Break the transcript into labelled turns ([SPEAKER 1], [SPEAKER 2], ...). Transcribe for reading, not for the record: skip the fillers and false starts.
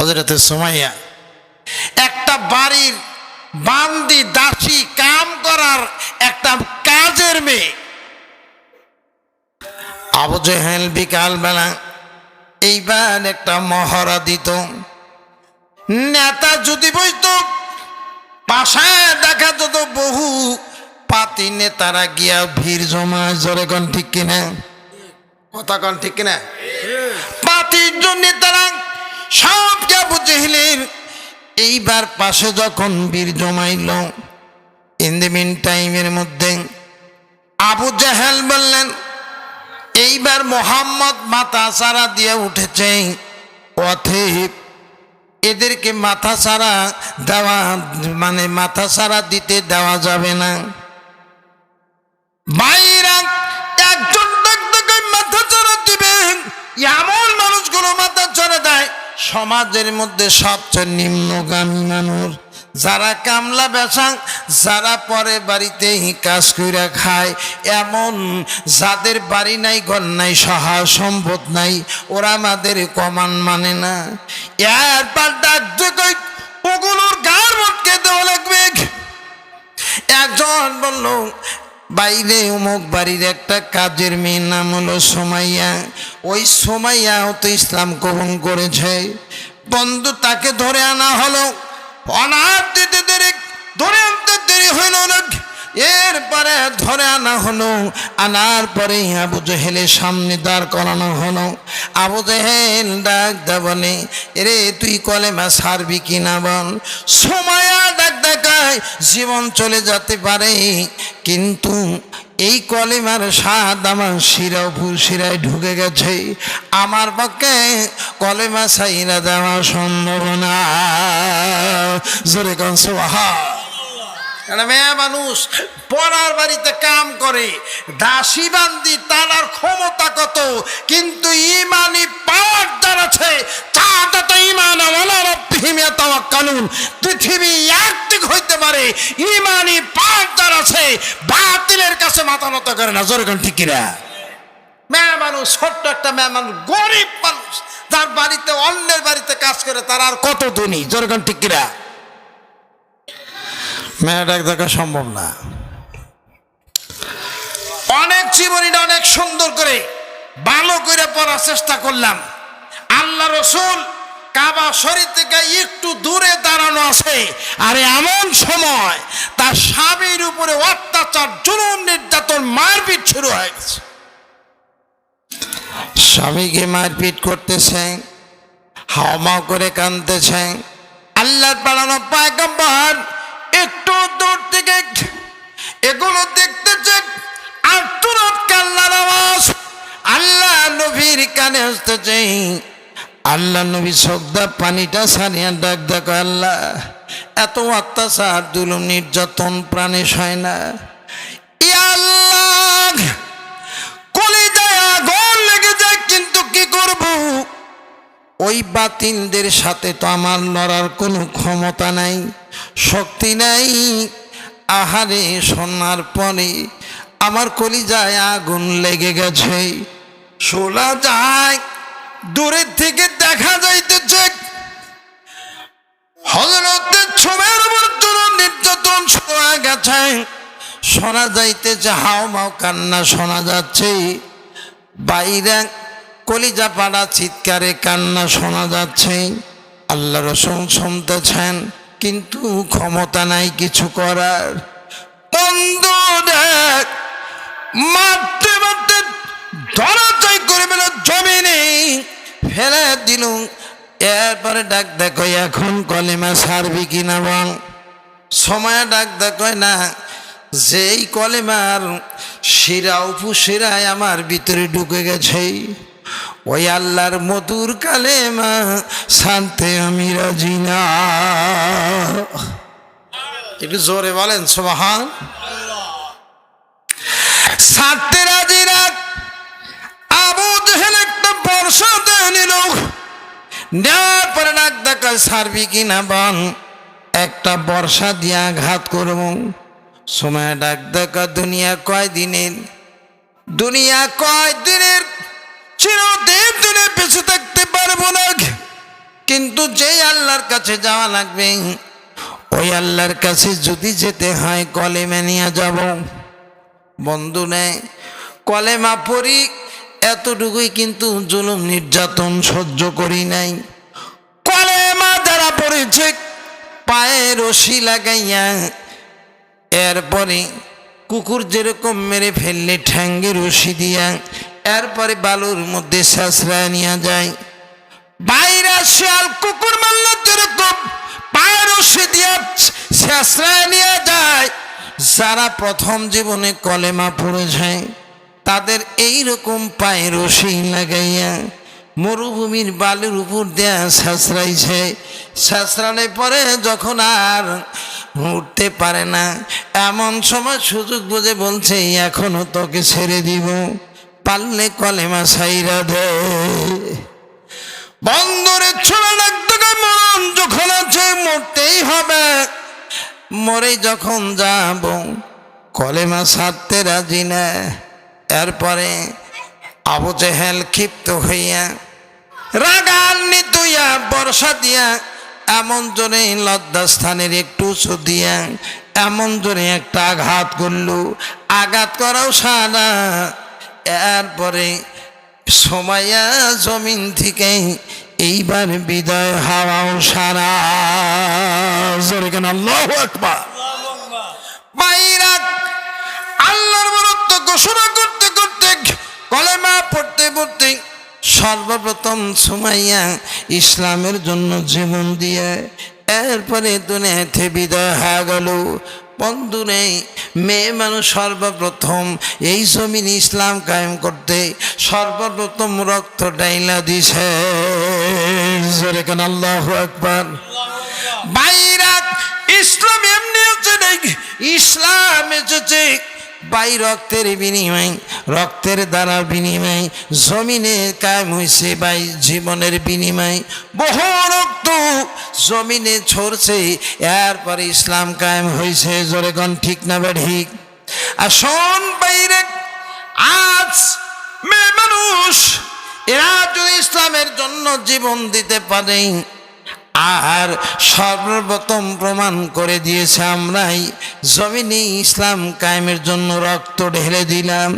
[SPEAKER 1] হযরতে সুমাইয়া একটা বাড়ির বান্দি দাসী, কাম করার একটা কাজের মেয়ে। আবু জেহেল বিকালবেলা এইবার একটা মহড়া দিত। নেতা যদি বইত, পাশায় দেখা যেত বহু পাতি নেতারা গিয়া ভিড় জমা। জোরে কোন ঠিক কিনা? কথা কোন ঠিক কিনা? পাতির নেতারা সব আবু জেহেলের এইবার পাশে যখন ভিড় জমাইল, ইন দ্য মিন টাইমের মধ্যে আবু জেহেল বললেন, এইবার মোহাম্মদ মাথা চারা দিয়ে উঠেছে, অতএব এদেরকে মাথা চারা দেওয়া মানে মাথা চারা দিতে দেওয়া যাবে না। বাইরা একজন মাথা চারা দিবে, এমন মানুষগুলো মাথা চারা দেয় সমাজের মধ্যে সবচেয়ে নিম্নগামী মানুষ, যারা কামলা বেচা, যারা পরে বাড়িতে কাজ করে খায়, এমন যাদের বাড়ি নাই, ঘর নাই, সহায় সম্পদ নাই, ওরা আমাদের কমান মানে না। এরপর ডাক কই ওগুলোর গার মটকে দেওয়া লাগবে। একজন বলল, বাইরে অমুক বাড়ির একটা কাজের মেয়ের নাম হলো সুমাইয়া, ওই সুমাইয়াও তো ইসলাম গ্রহণ করেছে। বন্ধু, তাকে ধরে আনা হলো। অনাথ দিতে দেরি, ধরে আনতে দেরি হইল না। এরপরে ধরে আনা হলো। আনার পরে আবু জেহেলের সামনে দাঁড় করানো হলো। আবু জেহেল ডাক দা বলে, এরে তুই কলেমা ছাড়বি কিনা বল। সুমাইয়া ডাক দেখায়, জীবন চলে যেতে পারে, কিন্তু এই কলেমার স্বাদ আমার শিরায় ঢুকে গেছে, আমার পক্ষে কলেমা ছাইরা দেওয়া সম্ভব না। জোরে কোন সুবহানাল্লাহ। মেয়ে মানুষ পরার বাড়িতে কাম করে, দাসী বান্দি, তার আর ক্ষমতা কত, কিন্তু ইমানি পাওয়ার যার আছে, পৃথিবী একদিক হইতে পারে, ইমানি পাওয়ার যার আছে, বাতিলের কাছে মাথা নত করে না। জোরে কোন ঠিক কিনা? মেয়ে মানুষ, ছোট্ট একটা মেয়ে মানুষ, গরিব মানুষ, যার বাড়িতে অন্যের বাড়িতে কাজ করে, তার আর কত ধনী। জোরে কোন ঠিক কিনা? মেয়েটা দেখা সম্ভব না। অনেক জীবনীটা অনেক সুন্দর করে ভালো করে পড়ার চেষ্টা করলাম। আল্লাহ রসুল কাবা শরীফ থেকে একটু দূরে দাঁড়ানো আছে, আর এমন সময় তার স্বামীর উপরে অত্যাচার, জুলুম, নির্যাতন, মারপিট শুরু হয়ে গেছে। স্বামীকে মারপিট করতেছে, হাওমাও করে কাঁদতেছে। আল্লাহর পাঠানো পয়গম্বর একটু দূর থেকে এগুলো দেখতেছে, আর তুরত কান্নার আওয়াজ আল্লাহ নবীর কানে আসতেছে। আল্লাহ নবী চোখদা পানিটা ছাড়িয়া ডাক দেখ, আল্লাহ এত অত্যাচার, জুলুম, নির্যাতন প্রাণে সয় না। আল্লাহ কলিজায় আগুন লেগে যায়, কিন্তু কি করব, ওই বাতিলদের সাথে তো আমার লড়ার কোনো ক্ষমতা নাই, শক্তি নাই। আহারে, শোনার পরে আমার কলিজায় আগুন লেগে গেছে। শোনা যায়, দূরের থেকে দেখা যাইতেছে হযরতের ছবির উপর জুলুম, নির্যাতন শুরু হয়ে গেছে। শোনা যাইতেছে হাওমাও কান্না শোনা যাচ্ছে, বাইরে কলিজা পাড়া চিৎকারে কান্না শোনা যাচ্ছে। আল্লাহ রাসূল শুনতেছেন, কিন্তু ক্ষমতা নাই কিছু করার। বন্ধু দেখ, মারতে মারতে ধরাচাই করে বেলা জমিনে ফেলে দিল। এরপরে ডাক দেখো, এখন কলেমা ছাড়বি কিনা বল। সময় ডাক দেখো না, যেই কলেমার শিরা উপশিরায় আমার ভিতরে ঢুকে গেছে, ওই আল্লাহর মধুর কালেমা শান্তে আমি রাজি না। একটু জোরে বলেন সুবহানাল্লাহ। ছাড়তে রাজি না। আবু জেহেল একটা বর্ষা দিয়ে নিল, নেওয়ার পরে ডাক দেখা, ছাড়বি কিনা বল। একটা বর্ষা দিয়ে আঘাত করব। সময় ডাক দেখা, দুনিয়া কয়দিনের, চিরদিন দিনে বেঁচে থাকতে পারবো না, কিন্তু যেই আল্লাহর কাছে যাওয়া লাগবে ওই আল্লাহর কাছে যদি যেতে হয় কলেমা নিয়ে যাব। বন্ধু নেই কলেমা পড়ি এতটুকুই কিন্তু জুলুম নির্যাতন সহ্য করি নাই। কলেমা যারা পড়েছে পায়ে রশি লাগাইয়া এরপরে কুকুর যেরকম মেরে ফেললে ঠ্যাঙ্গে রশি দিয়া এরপরে বালুর মধ্যে শেষরা নিয়ে যায়, বাইরা শিয়াল কুকুর মারল যেরকম পায়ে রশি দিয়া শেষরা নিয়ে যায়, যারা প্রথম জীবনে কলেমা পড়ে যায় তাদের এই রকম পায়ে রশি লাগাইয়া মরুভূমির বালুর উপর দেয়া শেষরাইছে। শেষরালে পরে যখন আর উঠতে পারে না এমন সময় সুযোগ বুঝে বলছে এখনো তোকে ছেড়ে দিব, পারলে কলেমা ছাইরা দে। বন্ধরে ছোড়া লাগতে মন যখন আছে মরতেই হবে, মরে যখন যাব কলেমা ছাড়তে রাজি না। এরপরে আবু জেহেল ক্ষিপ্ত হইয়া রাগান্বিত হইয়া বর্ষা দিয়া এমন জোরে লজ্জাস্থানের একটু উঁচু দিয়া এমন জোরে একটা আঘাত করল, আঘাত করাও সারা। এরপরে সুমাইয়া জমিন থেকে এইবার বিদায় হাওয়াও সারা। জোরে কেন আল্লাহু আকবার। বাইরা আল্লাহর বরত্ব ঘোষণা করতে করতে কলেমা পড়তে পড়তে সর্বপ্রথম সুমাইয়া ইসলামের জন্য জীবন দিয়ে এরপরে দুনিয়াতে বিদায় হয়ে গেল। বন্ধুরে মেয়ে মানুষ সর্বপ্রথম এই জমিন ইসলাম কায়েম করতে সর্বপ্রথম রক্ত ডাইলা দিছে। জোরে কেন আল্লাহু আকবার। বাইরা ইসলাম এমনি হচ্ছে নাকি, ইসলাম এসেছে বাই রক্তের বিনিময়, রক্তের দ্বারা বিনিময় জমিনে কায়েম হয়েছে, বাই জীবনের বিনিময় বহু রক্ত জমিনে ছড়ছে এরপরে ইসলাম কায়েম হয়েছে। জোরে কোন ঠিক না ঠিক? আসুন বাইরে আজ মেয়ে মানুষ এরা যদি ইসলামের জন্য জীবন দিতে পারে আর সর্বপ্রথম প্রমাণ করে দিয়েছে আমরাই জমিনে ইসলাম কায়েমের জন্য রক্ত ঢেলে দিলাম।